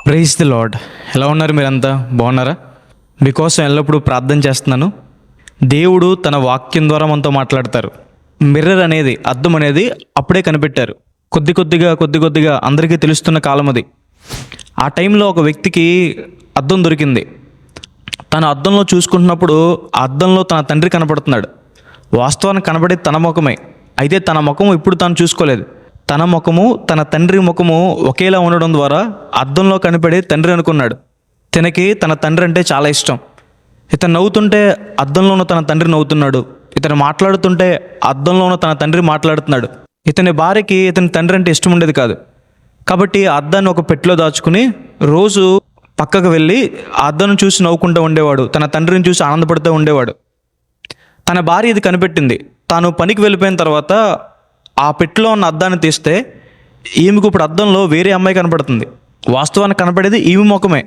Praise the lord. ఎలా ఉన్నారు? మీరంతా బాగున్నారా? మీకోసం ఎల్లప్పుడూ ప్రార్థన చేస్తున్నాను. దేవుడు తన వాక్యం ద్వారా మనతో మాట్లాడతారు. మిర్రర్ అనేది, అద్దం అనేది అప్పుడే కనిపెట్టారు. కొద్ది కొద్దిగా అందరికీ తెలుస్తున్న కాలం అది. ఆ టైంలో ఒక వ్యక్తికి అద్దం దొరికింది. తన అద్దంలో చూసుకుంటున్నప్పుడు ఆ అద్దంలో తన తండ్రి కనపడుతున్నాడు. వాస్తవానికి కనబడేది తన ముఖమే. అయితే తన ముఖము ఇప్పుడు తాను చూసుకోలేదు. తన ముఖము తన తండ్రి ముఖము ఒకేలా ఉండడం ద్వారా అద్దంలో కనపడే తండ్రి అనుకున్నాడు. తనకి తన తండ్రి అంటే చాలా ఇష్టం. ఇతను నవ్వుతుంటే అద్దంలో ఉన్న తన తండ్రి నవ్వుతున్నాడు. ఇతను మాట్లాడుతుంటే అద్దంలో ఉన్న తన తండ్రి మాట్లాడుతున్నాడు. ఇతని భార్యకి ఇతని తండ్రి అంటే ఇష్టం ఉండేది కాదు. కాబట్టి ఆ అద్దాన్ని ఒక పెట్టెలో దాచుకుని రోజు పక్కకు వెళ్ళి ఆ అద్దాన్ని చూసి నవ్వుకుంటూ ఉండేవాడు. తన తండ్రిని చూసి ఆనందపడుతూ ఉండేవాడు. తన భార్య ఇది కనిపెట్టింది. తాను పనికి వెళ్ళిపోయిన తర్వాత ఆ పెట్టెలో ఉన్న అద్దాన్ని తీస్తే ఈమెకు ఇప్పుడు అద్దంలో వేరే అమ్మాయి కనపడుతుంది. వాస్తవానికి కనపడేది ఈమె ముఖమే,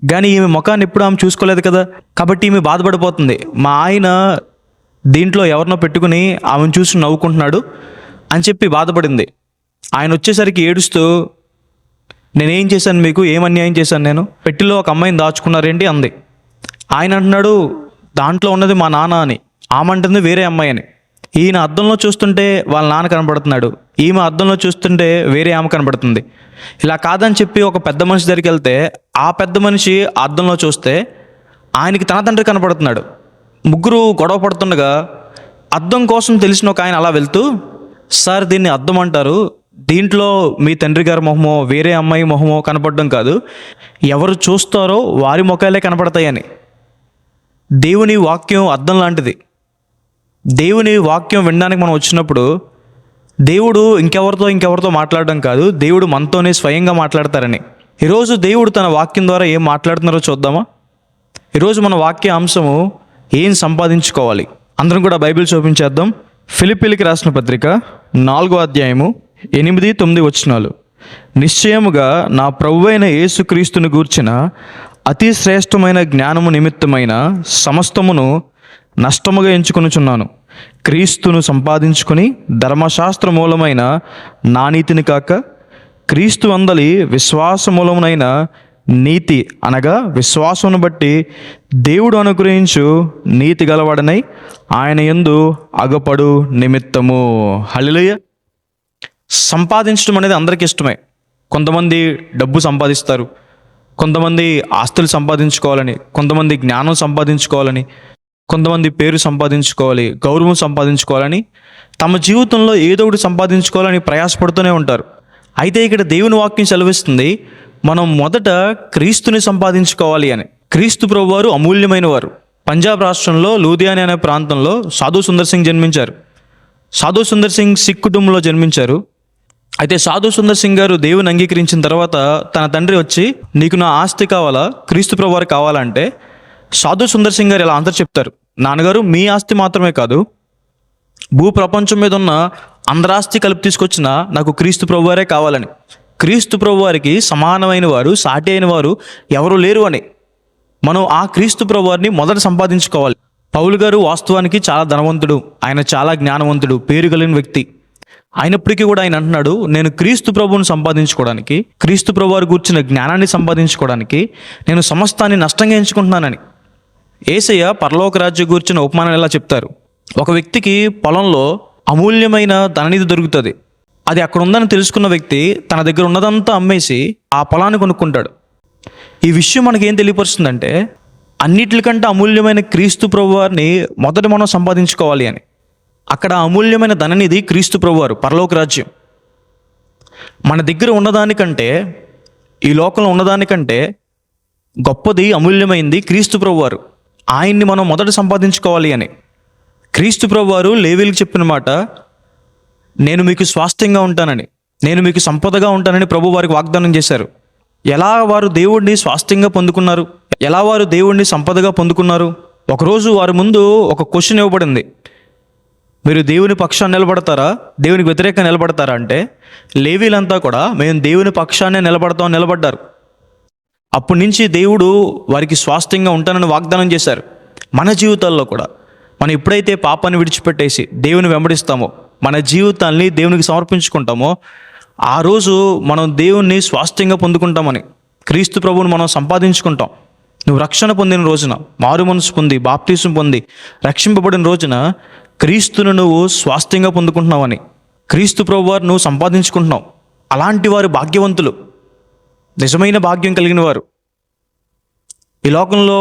కానీ ఈమె ముఖాన్ని ఎప్పుడు ఆమె చూసుకోలేదు కదా. కాబట్టి ఈమె బాధపడిపోతుంది. మా ఆయన దీంట్లో ఎవరినో పెట్టుకుని ఆమెను చూసి నవ్వుకుంటున్నాడు అని చెప్పి బాధపడింది. ఆయన వచ్చేసరికి ఏడుస్తూ, నేనేం చేశాను, మీకు ఏం అన్యాయం చేశాను, నేను పెట్టెలో ఒక అమ్మాయిని దాచుకున్నారేంటి అంది. ఆయన అంటున్నాడు, దాంట్లో ఉన్నది మా నాన్న అని. ఆమె అంటుంది వేరే అమ్మాయి అని. ఈయన అద్దంలో చూస్తుంటే వాళ్ళ నాన్న కనబడుతున్నాడు, ఈమె అద్దంలో చూస్తుంటే వేరే ఆమె కనబడుతుంది. ఇలా కాదని చెప్పి ఒక పెద్ద మనిషి దగ్గరికి వెళ్తే ఆ పెద్ద మనిషి అద్దంలో చూస్తే ఆయనకి తన తండ్రి కనపడుతున్నాడు. ముగ్గురు గొడవ పడుతుండగా అద్దం కోసం తెలిసిన ఒక ఆయన అలా వెళ్తూ, సార్ దీన్ని అద్దం అంటారు, దీంట్లో మీ తండ్రి గారి మొహమో వేరే అమ్మాయి మొహమో కనపడడం కాదు, ఎవరు చూస్తారో వారి ముఖాలే కనపడతాయని. దేవుని వాక్యం అద్దం లాంటిది. దేవుని వాక్యం వినడానికి మనం వచ్చినప్పుడు దేవుడు ఇంకెవరితో మాట్లాడడం కాదు, దేవుడు మనతోనే స్వయంగా మాట్లాడతారని. ఈరోజు దేవుడు తన వాక్యం ద్వారా ఏం మాట్లాడుతున్నారో చూద్దామా? ఈరోజు మన వాక్య అంశము ఏం సంపాదించుకోవాలి. అందరం కూడా బైబిల్ చూపించేద్దాం. ఫిలిప్పీయులకు రాసిన పత్రిక 4వ అధ్యాయము 8-9 వచనాలు. నిశ్చయముగా నా ప్రభువైన యేసుక్రీస్తుని గూర్చిన అతి శ్రేష్టమైన జ్ఞానము నిమిత్తమైన సమస్తమును నష్టముగా ఎంచుకొనుచున్నాను. క్రీస్తును సంపాదించుకొని ధర్మశాస్త్ర మూలమైన నా నీతిని కాక క్రీస్తు అందలి విశ్వాస మూలమునైన నీతి అనగా విశ్వాసమును బట్టి దేవుడు అనుగ్రహించు నీతి గలవాడనై ఆయన యందు అగపడు నిమిత్తము. హల్లెలూయా. సంపాదించడం అనేది అందరికీ ఇష్టమే. కొంతమంది డబ్బు సంపాదిస్తారు, కొంతమంది ఆస్తులు సంపాదించుకోవాలని, కొంతమంది జ్ఞానం సంపాదించుకోవాలని, కొంతమంది పేరు సంపాదించుకోవాలి, గౌరవం సంపాదించుకోవాలని, తమ జీవితంలో ఏదో ఒకటి సంపాదించుకోవాలని ప్రయాసపడుతూనే ఉంటారు. అయితే ఇక్కడ దేవుని వాక్యం సెలవిస్తుంది, మనం మొదట క్రీస్తుని సంపాదించుకోవాలి అని. క్రీస్తు ప్రభువారు అమూల్యమైన వారు. పంజాబ్ రాష్ట్రంలో లూధియానా అనే ప్రాంతంలో సాధు సుందర్ సింగ్ జన్మించారు. సాధు సుందర్ సింగ్ సిక్ కుటుంబంలో జన్మించారు. అయితే సాధు సుందర్ సింగ్ గారు దేవుని అంగీకరించిన తర్వాత తన తండ్రి వచ్చి, నీకు నా ఆస్తి కావాలా, క్రీస్తు ప్రభువారు కావాలంటే సాధు సుందర్ సింగ్ గారు ఇలా ఆన్సర్ చెప్తారు, నాన్నగారు మీ ఆస్తి మాత్రమే కాదు, భూ ప్రపంచం మీద ఉన్న అందరి ఆస్తి కలిపి తీసుకొచ్చిన నాకు క్రీస్తు ప్రభువారే కావాలని. క్రీస్తు ప్రభువారికి సమానమైన వారు, సాటి అయిన వారు ఎవరు లేరు అని. మనం ఆ క్రీస్తు ప్రభువారిని మొదట సంపాదించుకోవాలి. పౌలు గారు వాస్తవానికి చాలా ధనవంతుడు, ఆయన చాలా జ్ఞానవంతుడు, పేరు కలిగిన వ్యక్తి. అయినప్పటికీ కూడా ఆయన అంటున్నాడు, నేను క్రీస్తు ప్రభువుని సంపాదించుకోవడానికి, క్రీస్తు ప్రభువారు కూర్చున్న జ్ఞానాన్ని సంపాదించుకోవడానికి నేను సమస్తాన్ని నష్టంగా ఎంచుకుంటున్నానని. యేసయ్య పరలోక రాజ్య కూర్చున్న ఉపమానం ఎలా చెప్తారు, ఒక వ్యక్తికి పొలంలో అమూల్యమైన ధననిధి దొరుకుతుంది. అది అక్కడ ఉందని తెలుసుకున్న వ్యక్తి తన దగ్గర ఉన్నదంతా అమ్మేసి ఆ పొలాన్ని కొనుక్కుంటాడు. ఈ విషయం మనకి ఏం తెలియపరుస్తుందంటే, అన్నిటికంటే అమూల్యమైన క్రీస్తు ప్రభువారిని మొదట మనం సంపాదించుకోవాలి అని. అక్కడ అమూల్యమైన ధననిధి క్రీస్తు ప్రభువారు, పరలోక రాజ్యం. మన దగ్గర ఉన్నదానికంటే, ఈ లోకంలో ఉన్నదానికంటే గొప్పది, అమూల్యమైంది క్రీస్తు ప్రభువారు. ఆయన్ని మనం మొదట సంపాదించుకోవాలి అని. క్రీస్తు ప్రభువారు లేవీయులకు చెప్పిన మాట, నేను మీకు స్వాస్థ్యంగా ఉంటానని, నేను మీకు సంపదగా ఉంటానని ప్రభు వారికి వాగ్దానం చేశారు. ఎలా వారు దేవుణ్ణి స్వాస్థ్యంగా పొందుకున్నారు, ఎలా వారు దేవుణ్ణి సంపదగా పొందుకున్నారు? ఒకరోజు వారి ముందు ఒక క్వశ్చన్ ఇవ్వబడింది, మీరు దేవుని పక్షాన్ని నిలబడతారా, దేవునికి వ్యతిరేకంగా నిలబడతారా అంటే లేవీలంతా కూడా మేము దేవుని పక్షాన్నే నిలబడ్డారు. అప్పటి నుంచి దేవుడు వారికి స్వాస్థ్యంగా ఉంటానని వాగ్దానం చేశారు. మన జీవితాల్లో కూడా మనం ఎప్పుడైతే పాపాన్ని విడిచిపెట్టేసి దేవుని వెంబడిస్తామో, మన జీవితాన్ని దేవునికి సమర్పించుకుంటామో, ఆ రోజు మనం దేవుణ్ణి స్వాస్థ్యంగా పొందుకుంటామని. క్రీస్తు ప్రభువును మనం సంపాదించుకుంటాం. నువ్వు రక్షణ పొందిన రోజున, మారు మనసు పొంది బాప్తీసం పొంది రక్షింపబడిన రోజున క్రీస్తును నువ్వు స్వాస్థ్యంగా పొందుకుంటున్నావని, క్రీస్తు ప్రభువారు నువ్వు సంపాదించుకుంటున్నావు. అలాంటి వారు భాగ్యవంతులు, నిజమైన భాగ్యం కలిగిన వారు. ఈ లోకంలో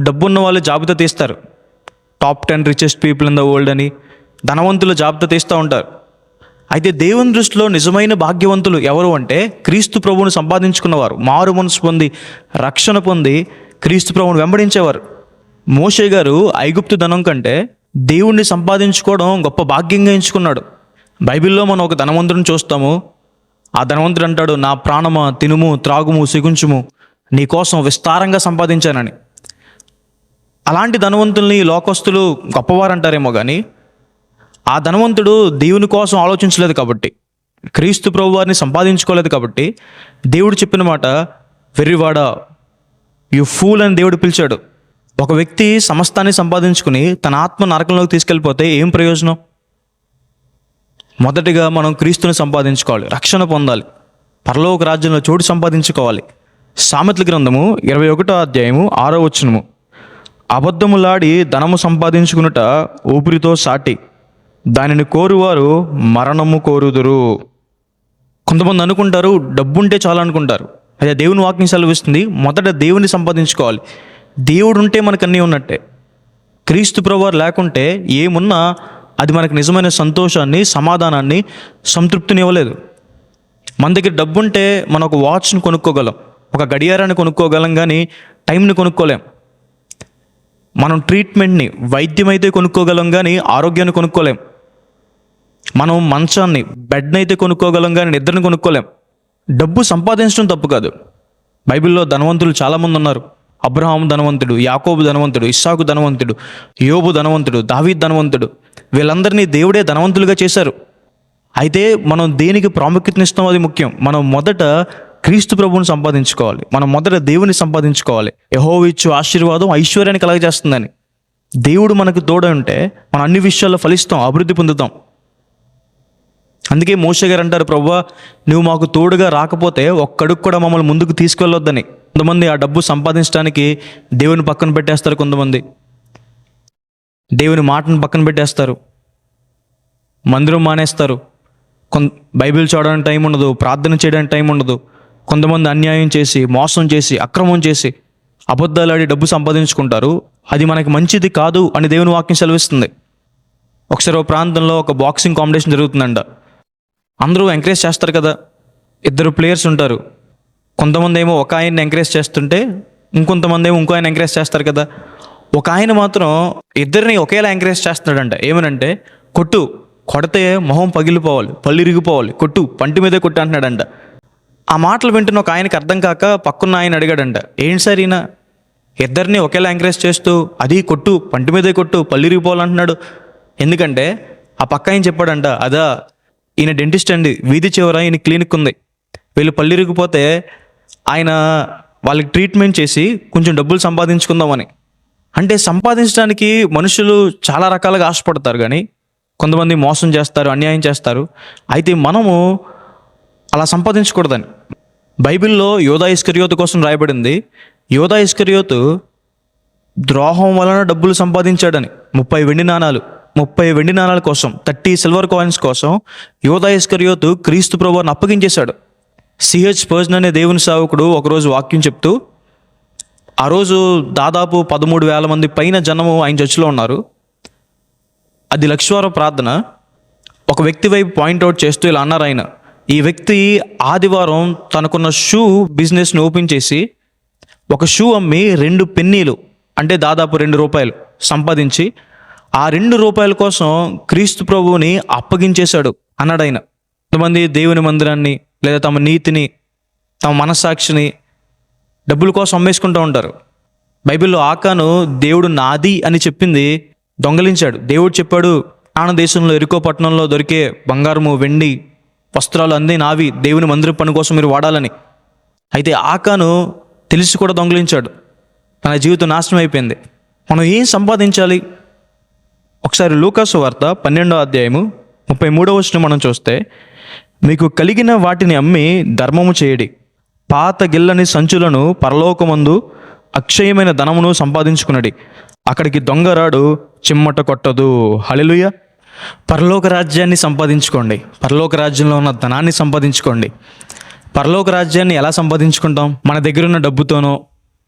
డబ్బున్న వాళ్ళు జాబితా తీస్తారు, top 10 richest people in the world అని ధనవంతులు జాబితా తీస్తూ ఉంటారు. అయితే దేవుని దృష్టిలో నిజమైన భాగ్యవంతులు ఎవరు అంటే క్రీస్తు ప్రభువును సంపాదించుకున్నవారు, మారు మనసు పొంది రక్షణ పొంది క్రీస్తు ప్రభువును వెంబడించేవారు. మోషే గారు ఐగుప్తు ధనం కంటే దేవుణ్ణి సంపాదించుకోవడం గొప్ప భాగ్యంగా ఎంచుకున్నాడు. బైబిల్లో మనం ఒక ధనవంతుడిని చూస్తాము. ఆ ధనవంతుడు అంటాడు, నా ప్రాణమా తినుము త్రాగుము సిగుంచుము, నీ కోసం విస్తారంగా సంపాదించానని. అలాంటి ధనవంతుల్ని లోకస్తులు గొప్పవారు అంటారేమో కానీ ఆ ధనవంతుడు దేవుని కోసం ఆలోచించలేదు కాబట్టి, క్రీస్తు ప్రభు వారిని సంపాదించుకోలేదు కాబట్టి దేవుడు చెప్పిన మాట వెర్రివాడ, యు ఫూల్ అని దేవుడు పిలిచాడు. ఒక వ్యక్తి సమస్తాన్ని సంపాదించుకుని తన ఆత్మ నరకంలోకి తీసుకెళ్ళిపోతే ఏం ప్రయోజనం? మొదటిగా మనం క్రీస్తుని సంపాదించుకోవాలి, రక్షణ పొందాలి, పరలోక రాజ్యంలో చోటు సంపాదించుకోవాలి. సామెతల గ్రంథము 21వ అధ్యాయము 6వ వచనము, అబద్ధములాడి ధనము సంపాదించుకునుట ఊపిరితో సాటి, దానిని కోరువారు మరణము కోరుదురు. కొంతమంది అనుకుంటారు డబ్బుంటే చాలు అనుకుంటారు. అదే దేవుని వాక్యం సెలవిస్తుంది, మొదట దేవుని సంపాదించుకోవాలి. దేవుడు ఉంటే మనకు అన్నీ ఉన్నట్టే. క్రీస్తు ప్రభువారు లేకుంటే ఏమున్నా అది మనకు నిజమైన సంతోషాన్ని, సమాధానాన్ని, సంతృప్తిని ఇవ్వలేదు. మన దగ్గర డబ్బుంటే మనం ఒక వాచ్ని కొనుక్కోగలం, ఒక గడియారాన్ని కొనుక్కోగలం, కానీ టైంని కొనుక్కోలేం. మనం ట్రీట్మెంట్ని, వైద్యం అయితే కొనుక్కోగలం కానీ ఆరోగ్యాన్ని కొనుక్కోలేం. మనం మంచాన్ని, బెడ్ని అయితే కొనుక్కోగలం కానీ నిద్రని కొనుక్కోలేం. డబ్బు సంపాదించడం తప్పు కాదు. బైబిల్లో ధనవంతులు చాలామంది ఉన్నారు. అబ్రహాము ధనవంతుడు, యాకోబు ధనవంతుడు, ఇస్సాకు ధనవంతుడు, యోబు ధనవంతుడు, దావీద్ ధనవంతుడు. వీళ్ళందరినీ దేవుడే ధనవంతులుగా చేశారు. అయితే మనం దేనికి ప్రాముఖ్యతనిస్తాం అది ముఖ్యం. మనం మొదట క్రీస్తు ప్రభువుని సంపాదించుకోవాలి, మనం మొదట దేవుని సంపాదించుకోవాలి. యెహోవా ఇచ్చు ఆశీర్వాదం ఐశ్వర్యాన్ని కలగజేస్తుందని. దేవుడు మనకు తోడై ఉంటే మనం అన్ని విషయాల్లో ఫలిస్తాం, అభివృద్ధి పొందుతాం. అందుకే మోషే గారు అంటారు, ప్రభువా నువ్వు మాకు తోడుగా రాకపోతే ఒక్కడుగు కూడా మమ్మల్ని ముందుకు తీసుకెళ్ళొద్దని. కొంతమంది ఆ డబ్బు సంపాదించడానికి దేవుని పక్కన పెట్టేస్తారు, కొంతమంది దేవుని మాటను పక్కన పెట్టేస్తారు, మందిరం మానేస్తారు, బైబిల్ చదవడానికి టైం ఉండదు, ప్రార్థన చేయడానికి టైం ఉండదు. కొంతమంది అన్యాయం చేసి, మోసం చేసి, అక్రమం చేసి, అబద్ధాలాడి డబ్బు సంపాదించుకుంటారు. అది మనకి మంచిది కాదు అని దేవుని వాక్యం సెలవిస్తుంది. ఒకసారి ఒక ప్రాంతంలో ఒక బాక్సింగ్ కాంపిటీషన్ జరుగుతుందంట. అందరూ ఎంకరేజ్ చేస్తారు కదా, 2 ప్లేయర్స్ ఉంటారు. కొంతమంది ఏమో ఒక ఆయన్ని ఎంకరేజ్ చేస్తుంటే ఇంకొంతమంది ఏమో ఇంకో ఆయన ఎంకరేజ్ చేస్తారు కదా. ఒక ఆయన మాత్రం ఇద్దరిని ఒకేలా ఎంకరేజ్ చేస్తున్నాడంట. ఏమనంటే, కొడితే మొహం పగిలిపోవాలి, పళ్ళు ఇరిగిపోవాలి, పంటి మీదే కొట్టు అంటున్నాడంట. ఆ మాటలు వింటున్న ఒక ఆయనకి అర్థం కాక పక్కన్న ఆయన అడిగాడంట, ఏంటి సార్ ఈయన ఇద్దరిని ఒకేలా ఎంకరేజ్ చేస్తూ అది పంటి మీదే పళ్ళు ఇరిగిపోవాలంటున్నాడు? ఎందుకంటే ఆ పక్క ఆయన చెప్పాడంట, అదా ఈయన డెంటిస్ట్ అండి, వీధి చివర ఈయన క్లినిక్ ఉంది, వీళ్ళు పళ్ళు ఇరిగిపోతే ఆయన వాళ్ళకి ట్రీట్మెంట్ చేసి కొంచెం డబ్బులు సంపాదించుకుందామని. అంటే సంపాదించడానికి మనుషులు చాలా రకాలుగా ఆశపడతారు, కానీ కొంతమంది మోసం చేస్తారు, అన్యాయం చేస్తారు. అయితే మనము అలా సంపాదించకూడదని. బైబిల్లో యోధా ఇస్కరియోతు కోసం రాయబడింది. యోధా ఇస్కరియోతు ద్రోహం వలన డబ్బులు సంపాదించాడని. 30 వెండి నాణాల కోసం, 30 సిల్వర్ కాయిన్స్ కోసం యోధా ఇస్కరియోతు క్రీస్తు ప్రభువుని అప్పగించేశాడు. సిహెచ్ స్పర్జన్ అనే దేవుని సేవకుడు ఒకరోజు వాక్యం చెప్తూ, ఆ రోజు దాదాపు 13,000 మంది పైన జనము ఆయన చర్చిలో ఉన్నారు. అది లక్షవార ప్రార్థన. ఒక వ్యక్తి వైపు పాయింట్అవుట్ చేస్తూ ఇలా అన్నారు ఆయన, ఈ వ్యక్తి ఆదివారం తనకున్న షూ బిజినెస్ని ఓపెన్ చేసి ఒక షూ అమ్మి 2 పెన్నీలు అంటే దాదాపు ₹2 సంపాదించి ఆ ₹2 కోసం క్రీస్తు ప్రభువుని అప్పగించేశాడు అన్నాడు ఆయన. కొంతమంది దేవుని మందిరాన్ని లేదా తమ నీతిని, తమ మనస్సాక్షిని డబ్బుల కోసం అమ్మేసుకుంటూ ఉంటారు. బైబిల్లో ఆకాను దేవుడు నాది అని చెప్పింది దొంగలించాడు. దేవుడు చెప్పాడు, కానాను దేశంలో ఎరికో పట్టణంలో దొరికే బంగారము, వెండి, వస్త్రాలు అన్నీ నావి, దేవుని మందిర పని కోసం మీరు వాడాలని. అయితే ఆకాను తెలిసి కూడా దొంగలించాడు, తన జీవితం నాశనం అయిపోయింది. మనం ఏం సంపాదించాలి? ఒకసారి లూకాసు వార్త 12వ అధ్యాయము 33వ వచనం మనం చూస్తే, మీకు కలిగిన వాటిని అమ్మి ధర్మము చేయడి, పాత గిల్లని సంచులను పరలోకమందు అక్షయమైన ధనమును సంపాదించుకున్నది. అక్కడికి దొంగరాడు చిమ్మట కొట్టదు. హల్లెలూయా. పరలోక రాజ్యాన్ని సంపాదించుకోండి. పరలోక రాజ్యంలో ఉన్న ధనాన్ని సంపాదించుకోండి. పరలోక రాజ్యాన్ని ఎలా సంపాదించుకుంటాం? మన దగ్గర ఉన్న డబ్బుతోనో,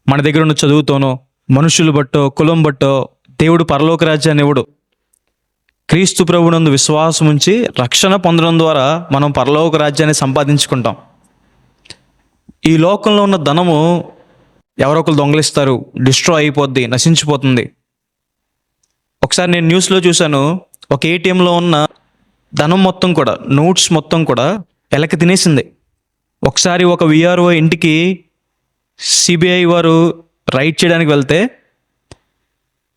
మన దగ్గర ఉన్న చదువుతోనో, మనుషులు బట్టో, కులం బట్టో దేవుడు పరలోక రాజ్యాన్ని ఇవ్వడు. క్రీస్తు ప్రభునందు విశ్వాసం ఉంచి రక్షణ పొందడం ద్వారా మనం పరలోక రాజ్యాన్ని సంపాదించుకుంటాం. ఈ లోకంలో ఉన్న ధనము ఎవరో ఒకరు దొంగలిస్తారు, డిస్ట్రాయ్ అయిపోద్ది, నశించిపోతుంది. ఒకసారి నేను న్యూస్లో చూశాను, ఒక ఏటీఎంలో ఉన్న ధనం మొత్తం కూడా, నోట్స్ మొత్తం కూడా ఎలక తినేసింది. ఒకసారి ఒక విఆర్ఓ ఇంటికి సిబిఐ వారు రైడ్ చేయడానికి వెళ్తే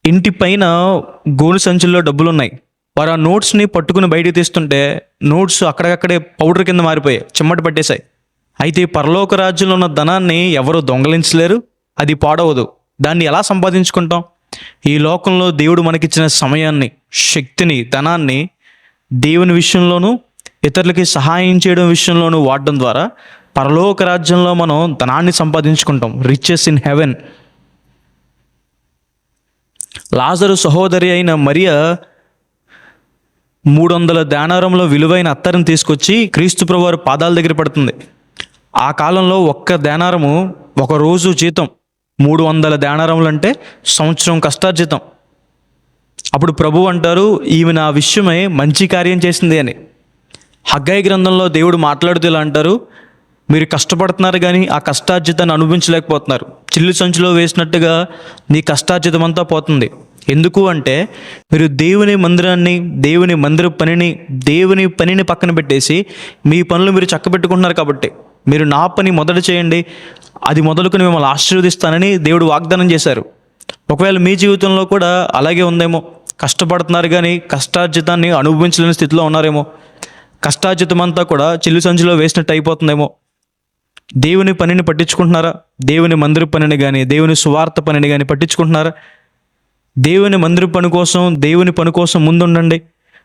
ఇంటి పైన గోను సంచుల్లో డబ్బులు ఉన్నాయి. వారు ఆ నోట్స్ని పట్టుకుని బయటకు తీస్తుంటే నోట్స్ అక్కడక్కడే పౌడర్ కింద మారిపోయాయి, చిమ్మట పట్టేశాయి. అయితే పరలోక రాజ్యంలో ఉన్న ధనాన్ని ఎవరు దొంగలించలేరు, అది పాడవదు. దాన్ని ఎలా సంపాదించుకుంటాం? ఈ లోకంలో దేవుడు మనకిచ్చిన సమయాన్ని, శక్తిని, ధనాన్ని దేవుని విషయంలోనూ ఇతరులకి సహాయం చేయడం విషయంలోనూ వాడడం ద్వారా పరలోక రాజ్యంలో మనం ధనాన్ని సంపాదించుకుంటాం. Riches in heaven. లాజరు సహోదరి అయిన మరియ 300 దేనారంలో విలువైన అత్తరిని తీసుకొచ్చి క్రీస్తు ప్రభువారి పాదాల దగ్గర పడుతుంది. ఆ కాలంలో ఒక్క దేనారము ఒక రోజు జీతం. 300 దేనారములు అంటే సంవత్సరం కష్టార్జితం. అప్పుడు ప్రభువు అంటారు, ఈమె నా విషయమై మంచి కార్యం చేసింది అని. హగ్గయి గ్రంథంలో దేవుడు మాట్లాడుతూ ఇలా అంటారు, మీరు కష్టపడుతున్నారు కానీ ఆ కష్టార్జితాన్ని అనుభవించలేకపోతున్నారు. చిల్లు సంచిలో వేసినట్టుగా నీ కష్టార్జితం అంతా పోతుంది. ఎందుకు అంటే మీరు దేవుని మందిరాన్ని, దేవుని మందిర పనిని, దేవుని పనిని పక్కన పెట్టేసి మీ పనులు మీరు చక్కబెట్టుకుంటున్నారు. కాబట్టి మీరు నా పని మొదట చేయండి, అది మొదలుకొని మిమ్మల్ని ఆశీర్వదిస్తానని దేవుడు వాగ్దానం చేశారు. ఒకవేళ మీ జీవితంలో కూడా అలాగే ఉందేమో, కష్టపడుతున్నారు కానీ కష్టార్జితాన్ని అనుభవించలేని స్థితిలో ఉన్నారేమో, కష్టార్జితం అంతా కూడా చిల్లు సంచిలో వేసినట్టు అయిపోతుందేమో. దేవుని పనిని పట్టించుకుంటున్నారా? దేవుని మందిర పనిని కానీ, దేవుని సువార్త పనిని కానీ పట్టించుకుంటున్నారా? దేవుని మందిర పని కోసం, దేవుని పని కోసం ముందుండండి.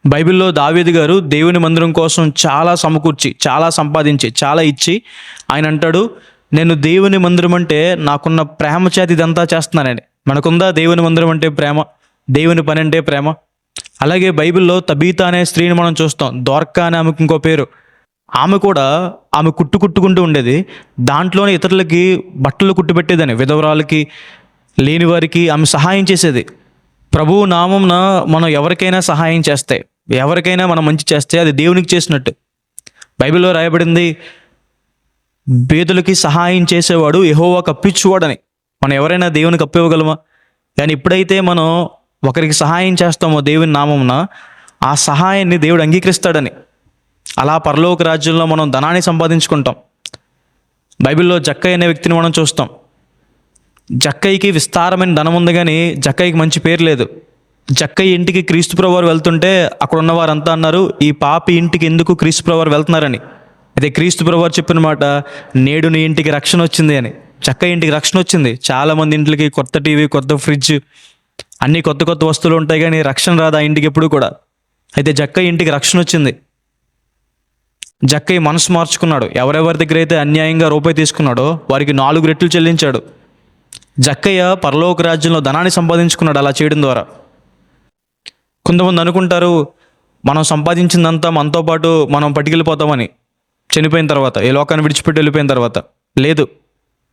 బైబిల్లో దావీదు గారు దేవుని మందిరం కోసం చాలా సమకూర్చి, చాలా సంపాదించి, చాలా ఇచ్చి ఆయన అంటాడు, నేను దేవుని మందిరం అంటే నాకున్న ప్రేమ చేత ఇదంతా చేస్తున్నానని. మనకుందా దేవుని మందిరం అంటే ప్రేమ, దేవుని పని అంటే ప్రేమ? అలాగే బైబిల్లో తబీతా అనే స్త్రీని మనం చూస్తాం. దోర్కా అనే ఆమెకు ఇంకో పేరు. ఆమె కూడా కుట్టుకుంటూ ఉండేది. దాంట్లోనే ఇతరులకి బట్టలు కుట్టుపెట్టేదని, విధవరాలకి, లేని వారికి ఆమె సహాయం చేసేది. ప్రభువు నామంన మనం ఎవరికైనా సహాయం చేస్తే, ఎవరికైనా మనం మంచి చేస్తే అది దేవునికి చేసినట్టు. బైబిల్లో రాయబడింది, పేదలకి సహాయం చేసేవాడు యెహోవాకు అప్పిచ్చువాడని. మనం ఎవరైనా దేవునికి అప్పివ్వగలమా? కానీ ఎప్పుడైతే మనం ఒకరికి సహాయం చేస్తామో దేవుని నామంన, ఆ సహాయాన్ని దేవుడు అంగీకరిస్తాడని. అలా పరలోక రాజ్యంలో మనం ధనాన్ని సంపాదించుకుంటాం. బైబిల్లో జక్కయ్య అనే వ్యక్తిని మనం చూస్తాం. జక్కయ్యకి విస్తారమైన ధనం ఉంది కానీ జక్కయ్యకి మంచి పేరు లేదు. జక్కయ్య ఇంటికి క్రీస్తు ప్రభువారు వెళ్తుంటే అక్కడ ఉన్న వారంతా అన్నారు, ఈ పాపి ఇంటికి ఎందుకు క్రీస్తు ప్రభువారు వెళ్తున్నారని. అయితే క్రీస్తు ప్రభువారు చెప్పిన మాట, నేడు నీ ఇంటికి రక్షణ వచ్చింది అని. జక్కయ్య ఇంటికి రక్షణ వచ్చింది. చాలామంది ఇంట్లోకి కొత్త టీవీ, కొత్త ఫ్రిడ్జ్, అన్నీ కొత్త కొత్త వస్తువులు ఉంటాయి కానీ రక్షణ రాదు ఆ ఇంటికి ఎప్పుడు కూడా. అయితే జక్కయ్య ఇంటికి రక్షణ వచ్చింది. జక్కయ్య మనసు మార్చుకున్నాడు. ఎవరెవరి దగ్గర అయితే అన్యాయంగా రూపాయి తీసుకున్నాడో వారికి 4 రెట్లు చెల్లించాడు. జక్కయ్య పరలోక రాజ్యంలో ధనాన్ని సంపాదించుకున్నాడు అలా చేయడం ద్వారా. కొంతమంది అనుకుంటారు, మనం సంపాదించిందంతా మనతో పాటు మనం పట్టుకెళ్ళిపోతామని చనిపోయిన తర్వాత, ఏ లోకాన్ని విడిచిపెట్టి వెళ్ళిపోయిన తర్వాత. లేదు,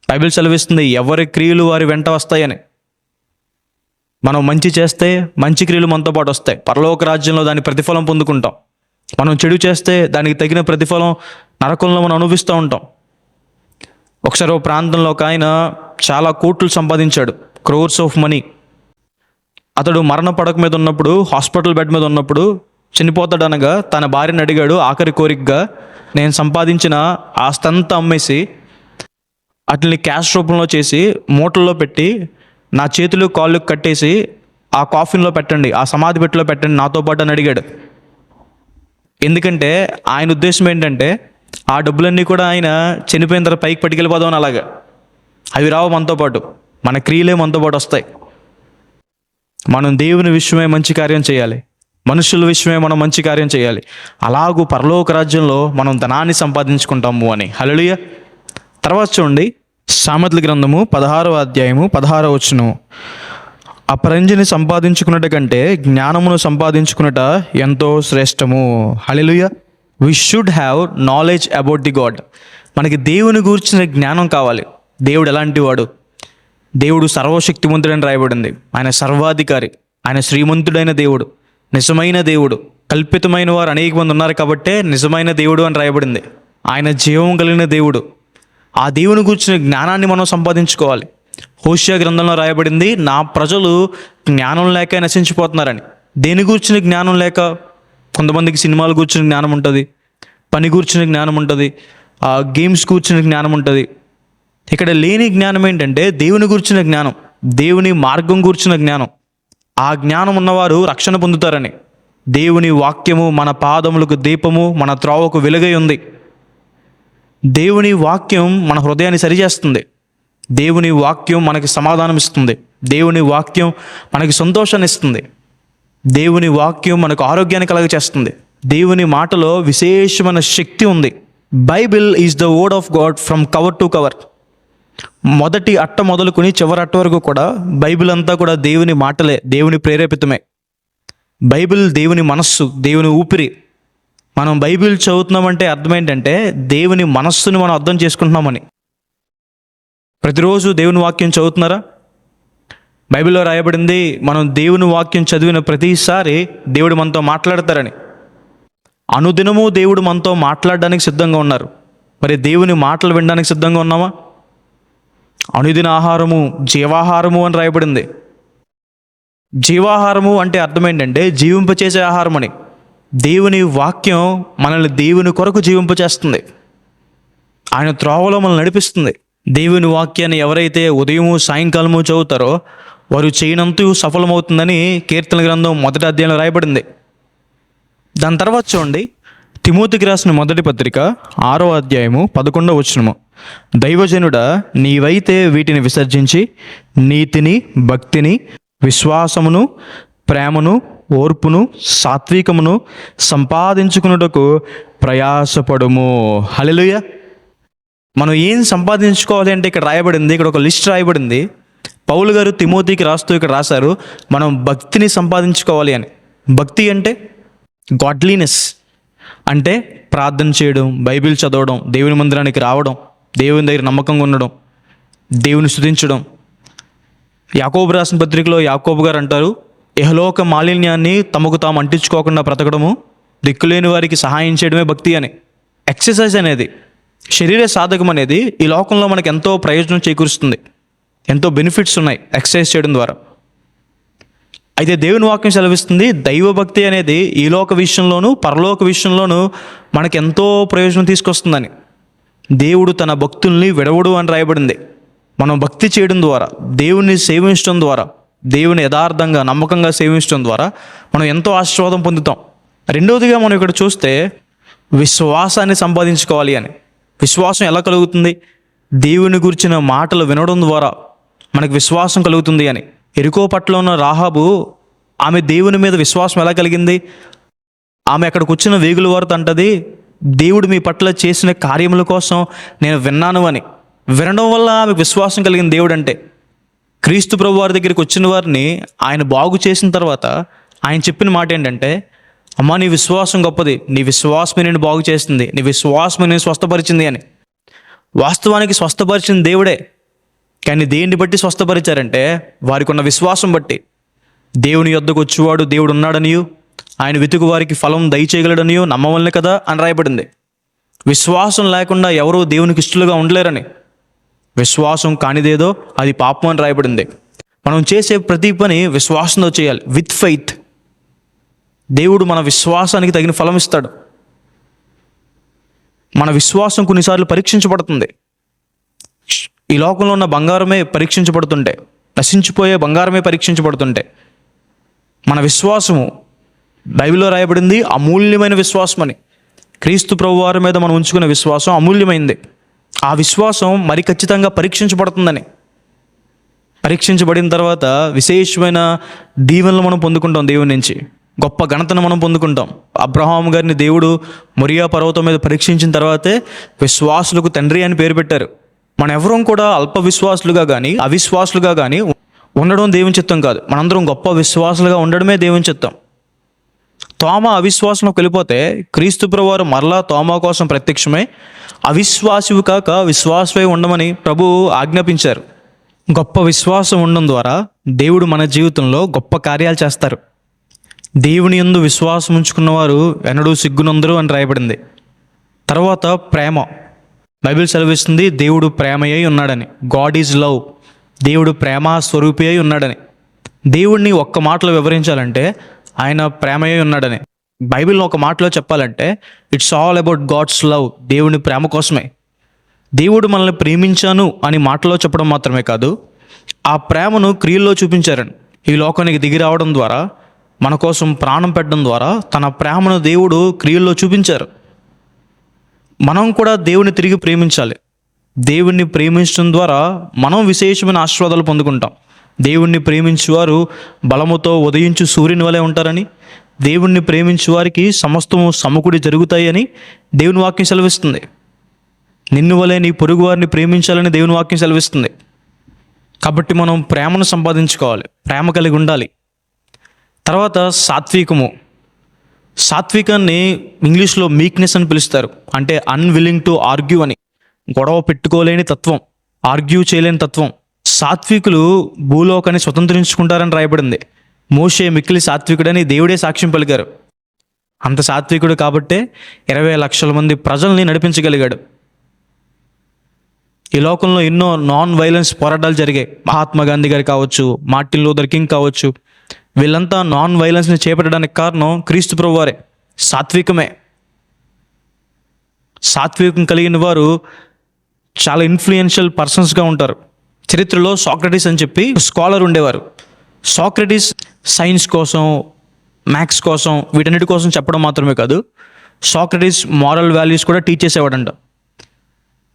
బైబిల్ సెలవిస్తుంది, ఎవరి క్రియలు వారి వెంట వస్తాయని. మనం మంచి చేస్తే మంచి క్రియలు మనతో పాటు వస్తాయి. పరలోక రాజ్యంలో దాని ప్రతిఫలం పొందుకుంటాం. మనం చెడు చేస్తే దానికి తగిన ప్రతిఫలం నరకంలో మనం అనుభవిస్తూ ఉంటాం. ఒకసారి ఓ ప్రాంతంలో ఒక ఆయన చాలా కోట్లు సంపాదించాడు, క్రోర్స్ ఆఫ్ మనీ. అతడు మరణ పడక మీద ఉన్నప్పుడు, హాస్పిటల్ బెడ్ మీద ఉన్నప్పుడు, చనిపోతాడనగా తన భార్యని అడిగాడు ఆఖరి కోరికగా, నేను సంపాదించిన ఆస్తంతా అమ్మేసి వాటిని క్యాష్ రూపంలో చేసి మూటల్లో పెట్టి నా చేతులు కాళ్ళు కట్టేసి ఆ కాఫిన్లో పెట్టండి, ఆ సమాధి పెట్టిలో పెట్టండి నాతో పాటు అని అడిగాడు. ఎందుకంటే ఆయన ఉద్దేశం ఏంటంటే ఆ డబ్బులన్నీ కూడా ఆయన చనిపోయిన తర్వాత పైకి పట్టుకెళ్ళిపోదామని. అలాగా అవి రావు మనతో పాటు, మన క్రియలే మనతో పాటు వస్తాయి. మనం దేవుని విషయమే మంచి కార్యం చేయాలి, మనుషుల విషయమే మనం మంచి కార్యం చేయాలి. అలాగూ పరలోక రాజ్యంలో మనం ధనాన్ని సంపాదించుకుంటాము అని. హల్లెలూయా. తర్వాత చూడండి, సామెతల గ్రంథము 16వ అధ్యాయము 16వ వచనం. అపరంజిని సంపాదించుకున్నట కంటే జ్ఞానమును సంపాదించుకున్నట ఎంతో శ్రేష్టము. హల్లెలూయా. We should have knowledge about the God. మనకి దేవుని గూర్చిన జ్ఞానం కావాలి. దేవుడు ఎలాంటి వాడు? దేవుడు సర్వశక్తిమంతుడని రాయబడింది. ఆయన సర్వాధికారి, ఆయన శ్రీమంతుడైన దేవుడు, నిజమైన దేవుడు. కల్పితమైన వారు అనేక మంది ఉన్నారు కాబట్టే నిజమైన దేవుడు అని రాయబడింది. ఆయన జీవం కలిగిన దేవుడు. ఆ దేవుని గూర్చిన జ్ఞానాన్ని మనం సంపాదించుకోవాలి. హోషేయ గ్రంథంలో రాయబడింది, నా ప్రజలు జ్ఞానం లేక నశించిపోతున్నారని. దేని గూర్చిన జ్ఞానం లేక? కొంతమందికి సినిమాలు కూర్చుని జ్ఞానం ఉంటుంది, పని కూర్చుని జ్ఞానం ఉంటుంది, గేమ్స్ కూర్చుని జ్ఞానం ఉంటుంది. ఇక్కడ లేని జ్ఞానం ఏంటంటే దేవుని కూర్చిన జ్ఞానం, దేవుని మార్గం కూర్చిన జ్ఞానం. ఆ జ్ఞానం ఉన్నవారు రక్షణ పొందుతారని. దేవుని వాక్యము మన పాదములకు దీపము, మన త్రోవకు వెలుగై ఉంది. దేవుని వాక్యం మన హృదయాన్ని సరిచేస్తుంది. దేవుని వాక్యం మనకి సమాధానం ఇస్తుంది. దేవుని వాక్యం మనకి సంతోషాన్ని ఇస్తుంది. దేవుని వాక్యం మనకు ఆరోగ్యాన్ని కలగచేస్తుంది. దేవుని మాటలో విశేషమైన శక్తి ఉంది. Bible is the word of God from cover to cover. మొదటి అట్ట మొదలుకొని చివరి అట్ట వరకు కూడా బైబిల్ అంతా కూడా దేవుని మాటలే, దేవుని ప్రేరేపితమే. బైబిల్ దేవుని మనస్సు, దేవుని ఊపిరి. మనం బైబిల్ చదువుతున్నామంటే అర్థం ఏంటంటే దేవుని మనస్సుని మనం అర్థం చేసుకుంటున్నామని. ప్రతిరోజు దేవుని వాక్యం చదువుతున్నారా? బైబిల్లో రాయబడింది, మనం దేవుని వాక్యం చదివిన ప్రతిసారి దేవుడు మనతో మాట్లాడతారని. అనుదినము దేవుడు మనతో మాట్లాడడానికి సిద్ధంగా ఉన్నారు. మరి దేవుని మాటలు వినడానికి సిద్ధంగా ఉన్నామా? అనుదిన ఆహారము జీవాహారము అని రాయబడింది. జీవాహారము అంటే అర్థం ఏంటంటే జీవింపచేసే ఆహారం అని. దేవుని వాక్యం మనల్ని దేవుని కొరకు జీవింపచేస్తుంది. ఆయన త్రోవలో మనల్ని నడిపిస్తుంది. దేవుని వాక్యాన్ని ఎవరైతే ఉదయము సాయంకాలము చదువుతారో వారు చేయనంతూ సఫలమవుతుందని కీర్తన గ్రంథం 1వ అధ్యాయంలో రాయబడింది. దాని తర్వాత చూడండి, తిమోతికి రాసిన మొదటి పత్రిక 6వ అధ్యాయము 11వ వచనము. దైవజనుడా, నీవైతే వీటిని విసర్జించి నీతిని, భక్తిని, విశ్వాసమును, ప్రేమను, ఓర్పును, సాత్వికమును సంపాదించుకున్నటకు ప్రయాసపడుము. హల్లెలూయా. మనం ఏం సంపాదించుకోవాలి అంటే ఇక్కడ రాయబడింది, ఇక్కడ ఒక లిస్ట్ రాయబడింది. పౌలు గారు తిమోతికి రాస్తూ ఇక్కడ రాశారు, మనం భక్తిని సంపాదించుకోవాలి అని. భక్తి అంటే గాడ్లీనెస్, అంటే ప్రార్థన చేయడం, బైబిల్ చదవడం, దేవుని మందిరానికి రావడం, దేవుని దగ్గర నమ్మకంగా ఉండడం, దేవుని స్తుతించడం. యాకోబు రాసిన పత్రికలో యాకోబు గారు అంటారు, ఇహలోక మాలిన్యాన్ని తమకు తాము అంటించుకోకుండా బ్రతకడము, దిక్కులేని వారికి సహాయం చేయడమే భక్తి అని. ఎక్సర్సైజ్ అనేది, శరీర సాధకం అనేది ఈ లోకంలో మనకు ఎంతో ప్రయోజనం చేకూరుస్తుంది. ఎంతో బెనిఫిట్స్ ఉన్నాయి ఎక్సర్సైజ్ చేయడం ద్వారా. అయితే దేవుని వాక్యం సెలవిస్తుంది, దైవభక్తి అనేది ఈ లోక విషయంలోనూ పరలోక విషయంలోనూ మనకు ఎంతో ప్రయోజనం తీసుకొస్తుందని. దేవుడు తన భక్తుల్ని విడవడు అని రాయబడింది. మనం భక్తి చేయడం ద్వారా, దేవుని సేవించడం ద్వారా, దేవుని యథార్థంగా నమ్మకంగా సేవించడం ద్వారా మనం ఎంతో ఆశీర్వాదం పొందుతాం. రెండవదిగా మనం ఇక్కడ చూస్తే విశ్వాసాన్ని సంపాదించుకోవాలి అని. విశ్వాసం ఎలా కలుగుతుంది? దేవుని గురించిన మాటలు వినడం ద్వారా మనకు విశ్వాసం కలుగుతుంది అని. ఎరికో పట్ల ఉన్న రాహాబు, ఆమె దేవుని మీద విశ్వాసం ఎలా కలిగింది? ఆమె అక్కడికి వచ్చిన వేగుల వారితో అంటది, దేవుడు మీ పట్ల చేసిన కార్యముల కోసం నేను విన్నాను అని. వినడం వల్ల ఆమెకు విశ్వాసం కలిగింది. దేవుడు అంటే క్రీస్తు ప్రభు వారి దగ్గరికి వచ్చిన వారిని ఆయన బాగు చేసిన తర్వాత ఆయన చెప్పిన మాట ఏంటంటే, అమ్మా నీ విశ్వాసం గొప్పది, నీ విశ్వాసమే నేను బాగు చేసింది, నీ విశ్వాసమే నేను స్వస్థపరిచింది అని. వాస్తవానికి స్వస్థపరిచిన దేవుడే, కానీ దేన్ని బట్టి స్వస్థపరిచారంటే వారికి ఉన్న విశ్వాసం బట్టి. దేవుని యొద్దకు వచ్చేవాడు దేవుడు ఉన్నాడనియు, ఆయన వెతుకు వారికి ఫలం దయచేయగలడనియో నమ్మవలనే కదా అని రాయబడింది. విశ్వాసం లేకుండా ఎవరూ దేవునికి ఇష్టలుగా ఉండలేరని. విశ్వాసం కానిదేదో అది పాపం అని రాయబడింది. మనం చేసే ప్రతి పని విశ్వాసంతో చేయాలి, విత్ ఫెయిత్. దేవుడు మన విశ్వాసానికి తగిన ఫలం ఇస్తాడు. మన విశ్వాసం కొన్నిసార్లు పరీక్షించబడుతుంది. ఈ లోకంలో ఉన్న బంగారమే పరీక్షించబడుతుంటే, నశించిపోయే బంగారమే పరీక్షించబడుతుంటే, మన విశ్వాసము బైబిల్లో రాయబడింది అమూల్యమైన విశ్వాసం అని. క్రీస్తు ప్రభువారి మీద మనం ఉంచుకునే విశ్వాసం అమూల్యమైంది. ఆ విశ్వాసం మరి ఖచ్చితంగా పరీక్షించబడుతుందని. పరీక్షించబడిన తర్వాత విశేషమైన దీవెనలు మనం పొందుకుంటాం. దేవుని నుంచి గొప్ప ఘనతను మనం పొందుకుంటాం. అబ్రహాం గారిని దేవుడు మొరియా పర్వతం మీద పరీక్షించిన తర్వాతే విశ్వాసులకు తండ్రి అని పేరు పెట్టారు. మన ఎవరం కూడా అల్ప విశ్వాసులుగా కానీ అవిశ్వాసులుగా కానీ ఉండడం దేవుని చిత్తం కాదు. మనందరం గొప్ప విశ్వాసులుగా ఉండడమే దేవుని చిత్తం. తోమ అవిశ్వాసంలోకి వెళ్ళిపోతే క్రీస్తు ప్రభువారు మరలా తోమ కోసం ప్రత్యక్షమై అవిశ్వాసివి కాక విశ్వాసమై ఉండమని ప్రభువు ఆజ్ఞాపించారు. గొప్ప విశ్వాసం ఉండడం ద్వారా దేవుడు మన జీవితంలో గొప్ప కార్యాలు చేస్తారు. దేవుని యందు విశ్వాసం ఉంచుకున్న వారు ఎన్నడూ సిగ్గునందరు అని రాయబడింది. తర్వాత ప్రేమ. బైబిల్ సెలవిస్తుంది దేవుడు ప్రేమయ్యి ఉన్నాడని. God is love. దేవుడు ప్రేమ స్వరూపి అయి ఉన్నాడని. దేవుడిని ఒక్క మాటలో వివరించాలంటే ఆయన ప్రేమయ్యి ఉన్నాడని. బైబిల్ని ఒక మాటలో చెప్పాలంటే it's all about God's love. దేవుని ప్రేమ కోసమే. దేవుడు మనల్ని ప్రేమించాను అని మాటలో చెప్పడం మాత్రమే కాదు, ఆ ప్రేమను క్రియల్లో చూపించారని. ఈ లోకానికి దిగి రావడం ద్వారా, మన కోసం ప్రాణం పెట్టడం ద్వారా తన ప్రేమను దేవుడు క్రియల్లో చూపించారు. మనం కూడా దేవుని తిరిగి ప్రేమించాలి. దేవుణ్ణి ప్రేమించడం ద్వారా మనం విశేషమైన ఆశీర్వాదాలు పొందుకుంటాం. దేవుణ్ణి ప్రేమించేవారు బలముతో ఉదయించు సూర్యుని వలె ఉంటారని, దేవుణ్ణి ప్రేమించే వారికి సమస్తము సమకూడి జరుగుతాయి అని దేవుని వాక్యం సెలవిస్తుంది. నిన్ను వలె నీ పొరుగు వారిని ప్రేమించాలని దేవుని వాక్యం సెలవిస్తుంది. కాబట్టి మనం ప్రేమను సంపాదించుకోవాలి, ప్రేమ కలిగి ఉండాలి. తర్వాత సాత్వికము. సాత్వికాన్ని ఇంగ్లీష్లో మీక్నెస్ అని పిలుస్తారు. అంటే అన్విల్లింగ్ టు ఆర్గ్యూ అని. గొడవ పెట్టుకోలేని తత్వం, ఆర్గ్యూ చేయలేని తత్వం. సాత్వికులు భూలోకాన్ని స్వతంత్రించుకుంటారని రాయబడింది. మోషే మిక్కిలి సాత్వికుడని దేవుడే సాక్ష్యం పలికారు. అంత సాత్వికుడు కాబట్టే 20 లక్షల మంది ప్రజల్ని నడిపించగలిగాడు. ఈ లోకంలో ఎన్నో నాన్ వైలెన్స్ పోరాటాలు జరిగాయి. మహాత్మా గాంధీ గారు కావచ్చు, మార్టిన్ లూథర్ కింగ్ కావచ్చు, వీళ్ళంతా నాన్ వైలెన్స్ని చేపట్టడానికి కారణం క్రీస్తు ప్రభువారే. సాత్వికమే. సాత్వికం కలిగిన వారు చాలా ఇన్ఫ్లుయెన్షియల్ పర్సన్స్గా ఉంటారు. చరిత్రలో సాక్రటీస్ అని చెప్పి స్కాలర్ ఉండేవారు. సాక్రటీస్ సైన్స్ కోసం, మ్యాథ్స్ కోసం, వీటన్నిటి కోసం చెప్పడం మాత్రమే కాదు, సాక్రటీస్ మారల్ వాల్యూస్ కూడా టీచ్ చేసేవాడంట.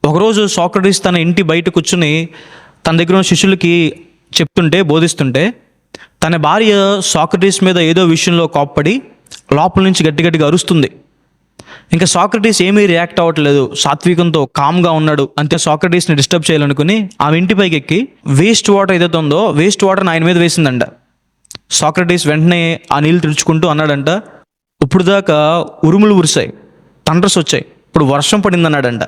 ఒకరోజు సాక్రటీస్ తన ఇంటి బయట కూర్చుని తన దగ్గర ఉన్న శిష్యులకి చెప్తుంటే, బోధిస్తుంటే, తన భార్య సాక్రటీస్ మీద ఏదో విషయంలో కోప్పడి లోపల నుంచి గట్టిగా అరుస్తుంది. ఇంకా సాక్రటీస్ ఏమీ రియాక్ట్ అవ్వట్లేదు, సాత్వికంతో కామ్గా ఉన్నాడు. అంతే సాక్రటీస్ని డిస్టర్బ్ చేయాలనుకుని ఆమె ఇంటి పైకి ఎక్కి వేస్ట్ వాటర్ ఏదైతే ఉందో వేస్ట్ వాటర్ని ఆయన మీద వేసిందంట. సాక్రటీస్ వెంటనే ఆ నీళ్ళు తుడుచుకుంటూ అన్నాడంట, ఇప్పుడు దాకా ఉరుములు ఉరిశాయి, థండర్స్ వచ్చాయి, ఇప్పుడు వర్షం పడింది అన్నాడంట.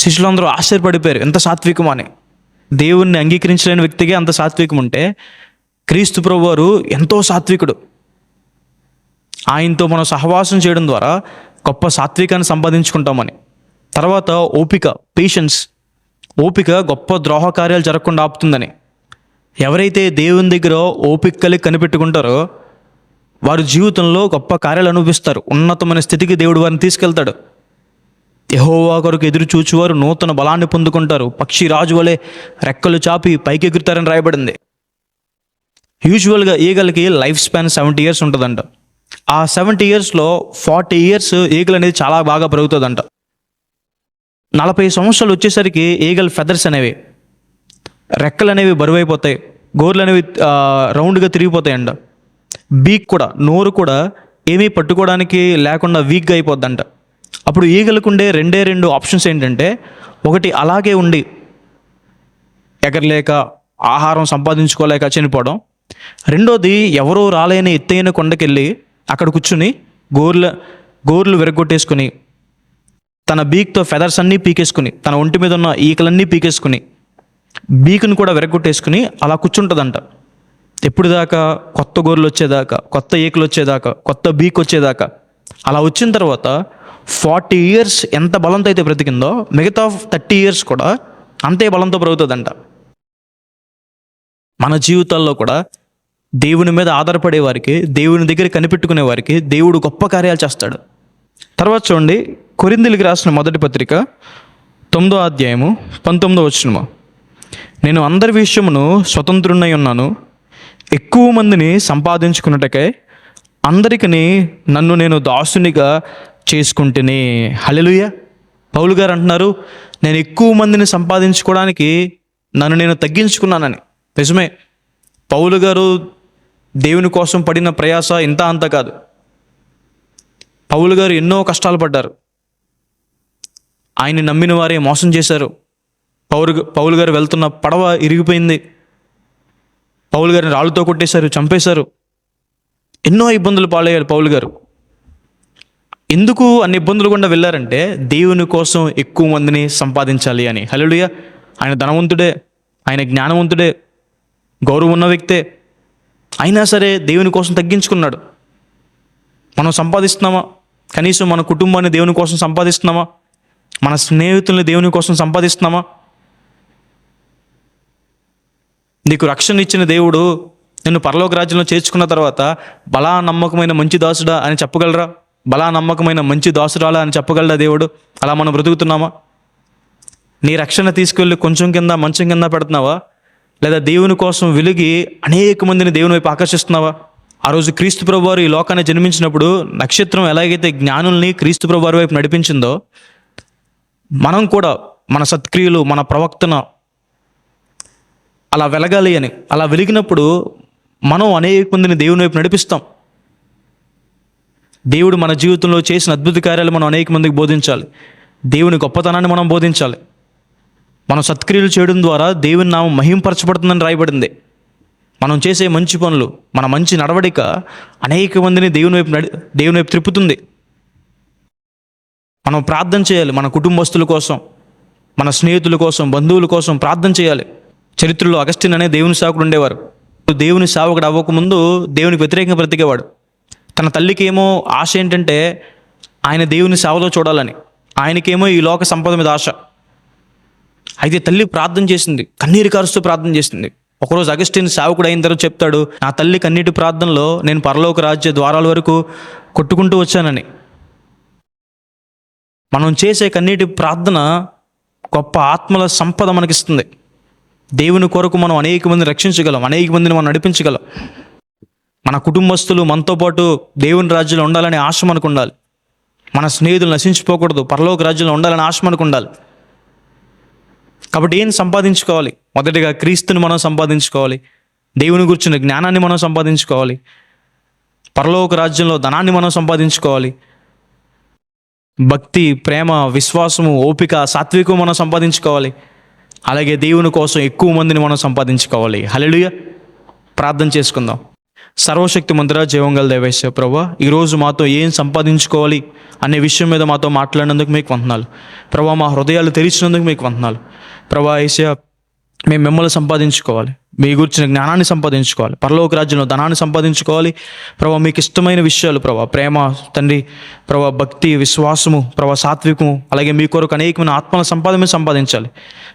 శిష్యులందరూ ఆశ్చర్యపడిపోయారు, ఎంత సాత్వికం అని. దేవుణ్ణి అంగీకరించలేని వ్యక్తిగా అంత సాత్వికం ఉంటే క్రీస్తు ప్రభువారు ఎంతో సాత్వికుడు. ఆయనతో మనం సహవాసం చేయడం ద్వారా గొప్ప సాత్వికాన్ని సంపాదించుకుంటామని. తర్వాత ఓపిక, పేషెన్స్. ఓపిక గొప్ప ద్రోహ కార్యాలు జరగకుండా ఆపుతుందని. ఎవరైతే దేవుని దగ్గర ఓపిక కలిగి కనిపెట్టుకుంటారో వారి జీవితంలో గొప్ప కార్యాలు అనుభవిస్తారు. ఉన్నతమైన స్థితికి దేవుడు వారిని తీసుకెళ్తాడు. యెహోవా కొరకు ఎదురు చూచువారు నూతన బలాన్ని పొందుకుంటారు, పక్షి రాజు వలె రెక్కలు చాపి పైకి ఎగురుతారని రాయబడింది. యూజువల్గా ఈగలకి లైఫ్ స్పాన్ 70 years ఉంటుందంట. ఆ 70 yearsలో 40 years ఈగలు అనేది చాలా బాగా పెరుగుతుందంట. 40 సంవత్సరాలు వచ్చేసరికి ఈగల్ ఫెదర్స్ అనేవి, రెక్కలు అనేవి బరువైపోతాయి, గోర్లు అనేవి రౌండ్గా తిరిగిపోతాయంట. బీక్ కూడా, నోరు కూడా ఏమీ పట్టుకోవడానికి లేకుండా వీక్గా అయిపోద్దంట. అప్పుడు ఈగలకు ఉండే రెండు ఆప్షన్స్ ఏంటంటే, ఒకటి అలాగే ఉండి ఎగరలేక ఆహారం సంపాదించుకోలేక చనిపోవడం, రెండోది ఎవరో రాలేని ఎత్తైన కొండకెళ్ళి అక్కడ కూర్చుని గోర్లు విరగొట్టేసుకుని తన బీక్తో ఫెదర్స్ అన్నీ పీకేసుకుని, తన ఒంటి మీద ఉన్న ఈకలన్నీ పీకేసుకుని బీకుని కూడా విరగొట్టేసుకుని అలా కూర్చుంటుందంట. ఎప్పుడు దాకా? కొత్త గోర్లు వచ్చేదాకా, కొత్త ఈకలు వచ్చేదాకా, కొత్త బీక్ వచ్చేదాకా. అలా వచ్చిన తర్వాత 40 years ఎంత బలంతో అయితే బ్రతికిందో మిగతా 30 years కూడా అంతే బలంతో బ్రతుకుతుందంట. మన జీవితాల్లో కూడా దేవుని మీద ఆధారపడే వారికి, దేవుని దగ్గర కనిపెట్టుకునే వారికి దేవుడు గొప్ప కార్యాలు చేస్తాడు. తర్వాత చూడండి, కొరింథీయులకు రాసిన మొదటి పత్రిక 9వ అధ్యాయము 19వ వచనము. నేను అందరి విషయమును స్వతంత్రునై ఉన్నాను, ఎక్కువ మందిని సంపాదించుకున్నటకై అందరికీ నన్ను నేను దాసునిగా చేసుకుంటేనే. హల్లెలూయా. పౌలు గారు అంటున్నారు, నేను ఎక్కువ మందిని సంపాదించుకోవడానికి నన్ను నేను తగ్గించుకున్నానని. నిజమే, పౌలు గారు దేవుని కోసం పడిన ప్రయాస ఇంత అంత కాదు. పౌలు గారు ఎన్నో కష్టాలు పడ్డారు. ఆయన్ని నమ్మిన వారే మోసం చేశారు. పౌలు గారు వెళ్తున్న పడవ ఇరిగిపోయింది. పౌలు గారిని రాళ్ళతో కొట్టేశారు, చంపేశారు. ఎన్నో ఇబ్బందులు పాలయ్యారు పౌలు గారు. ఎందుకు అన్ని ఇబ్బందులు గుండా వెళ్ళారంటే దేవుని కోసం ఎక్కువ మందిని సంపాదించాలి అని. హల్లెలూయా. ఆయన ధనవంతుడే, ఆయన జ్ఞానవంతుడే, గౌరవం ఉన్న వ్యక్తే, అయినా సరే దేవుని కోసం తగ్గించుకున్నాడు. మనం సంపాదిస్తున్నామా? కనీసం మన కుటుంబాన్ని దేవుని కోసం సంపాదిస్తున్నామా? మన స్నేహితుల్ని దేవుని కోసం సంపాదిస్తున్నామా? నీకు రక్షణ ఇచ్చిన దేవుడు నిన్ను పరలోక రాజ్యంలో చేర్చుకున్న తర్వాత బలా నమ్మకమైన మంచి దాసుడా అని చెప్పగలరా? బలా నమ్మకమైన మంచి దాసురాలా అని చెప్పగలరా దేవుడు? అలా మనం బ్రతుకుతున్నామా? నీ రక్షణ తీసుకెళ్ళి కొంచెం కింద మంచం కింద పెడుతున్నావా? లేదా దేవుని కోసం వెలిగి అనేక మందిని దేవుని వైపు ఆకర్షిస్తున్నావా? ఆ రోజు క్రీస్తు ప్రభువారు ఈ లోకాన్ని జన్మించినప్పుడు నక్షత్రం ఎలాగైతే జ్ఞానుల్ని క్రీస్తు ప్రభువారి వైపు నడిపించిందో, మనం కూడా మన సత్క్రియలు, మన ప్రవక్తన అలా వెలగాలి అని. అలా వెలిగినప్పుడు మనం అనేక మందిని దేవుని వైపు నడిపిస్తాం. దేవుడు మన జీవితంలో చేసిన అద్భుత కార్యాలు మనం అనేక మందికి బోధించాలి. దేవుని గొప్పతనాన్ని మనం బోధించాలి. మనం సత్క్రియలు చేయడం ద్వారా దేవుని నామం మహింపరచబడుతుందని రాయబడింది. మనం చేసే మంచి పనులు, మన మంచి నడవడిక అనేక మందిని దేవుని వైపు త్రిప్పుతుంది. మనం ప్రార్థన చేయాలి. మన కుటుంబస్తుల కోసం, మన స్నేహితుల కోసం, బంధువుల కోసం ప్రార్థన చేయాలి. చరిత్రలో అగస్టిన్ అనే దేవుని సేవకుడు ఉండేవారు. దేవుని సేవకుడు అవ్వకముందు దేవునికి వ్యతిరేకంగా బ్రతికేవాడు. తన తల్లికి ఏమో ఆశ ఏంటంటే ఆయన దేవుని సేవలో చూడాలని, ఆయనకేమో ఈ లోక సంపద మీద ఆశ. అయితే తల్లి ప్రార్థన చేసింది, కన్నీరు కారుస్తూ ప్రార్థన చేసింది. ఒకరోజు అగస్టిన్ సేవకుడు అయిన తర్వాత చెప్తాడు, నా తల్లి కన్నీటి ప్రార్థనలో నేను పరలోక రాజ్య ద్వారాల వరకు కొట్టుకుంటూ వచ్చానని. మనం చేసే కన్నీటి ప్రార్థన గొప్ప ఆత్మల సంపద మనకిస్తుంది. దేవుని కొరకు మనం అనేక మందిని రక్షించగలం, అనేక మందిని మనం నడిపించగలం. మన కుటుంబస్తులు మనతో పాటు దేవుని రాజ్యంలో ఉండాలనే ఆశ మనకు ఉండాలి. మన స్నేహితులు నశించిపోకూడదు, పరలోక రాజ్యంలో ఉండాలనే ఆశ మనకు ఉండాలి. కాబట్టి ఏం సంపాదించుకోవాలి? మొదటిగా క్రీస్తుని మనం సంపాదించుకోవాలి. దేవుని గురించిన జ్ఞానాన్ని మనం సంపాదించుకోవాలి. పరలోక రాజ్యంలో ధనాన్ని మనం సంపాదించుకోవాలి. భక్తి, ప్రేమ, విశ్వాసము, ఓపిక, సాత్వికం మనం సంపాదించుకోవాలి. అలాగే దేవుని కోసం ఎక్కువ మందిని మనం సంపాదించుకోవాలి. హల్లెలూయా. ప్రార్థన చేసుకుందాం. సర్వశక్తి మంత్ర జీవంగల దేవేశ్వర ప్రభువా, ఈరోజు మాతో ఏం సంపాదించుకోవాలి అనే విషయం మీద మాతో మాట్లాడినందుకు మీకు వందనాలు ప్రభువా. మా హృదయాలు తెరిచినందుకు మీకు వందనాలు ప్రభువా. యేసయ్యా, మేము మిమ్మల్ని సంపాదించుకోవాలి, మీ గురించిన జ్ఞానాన్ని సంపాదించుకోవాలి, పరలోక రాజ్యంలో ధనాన్ని సంపాదించుకోవాలి ప్రభా. మీకు ఇష్టమైన విషయాలు ప్రభా, ప్రేమ తండ్రి ప్రభా, భక్తి, విశ్వాసము ప్రభా, సాత్వికము, అలాగే మీ కొరకు అనేకమైన ఆత్మల సంపాదన సంపాదించాలి.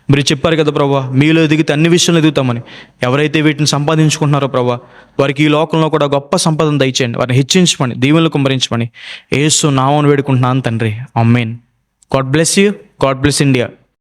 మీరు చెప్పారు కదా ప్రభా, మీలో ఎదిగితే అన్ని విషయాలు ఎదుగుతామని. ఎవరైతే వీటిని సంపాదించుకుంటున్నారో ప్రభా, వారికి ఈ లోకంలో కూడా గొప్ప సంపదను దయచేయండి, వారిని హెచ్చించమని, దీవెనలు కుమ్మరించమని యేసు నామమున వేడుకుంటున్నాను తండ్రి. ఆమేన్. God bless you. God bless India.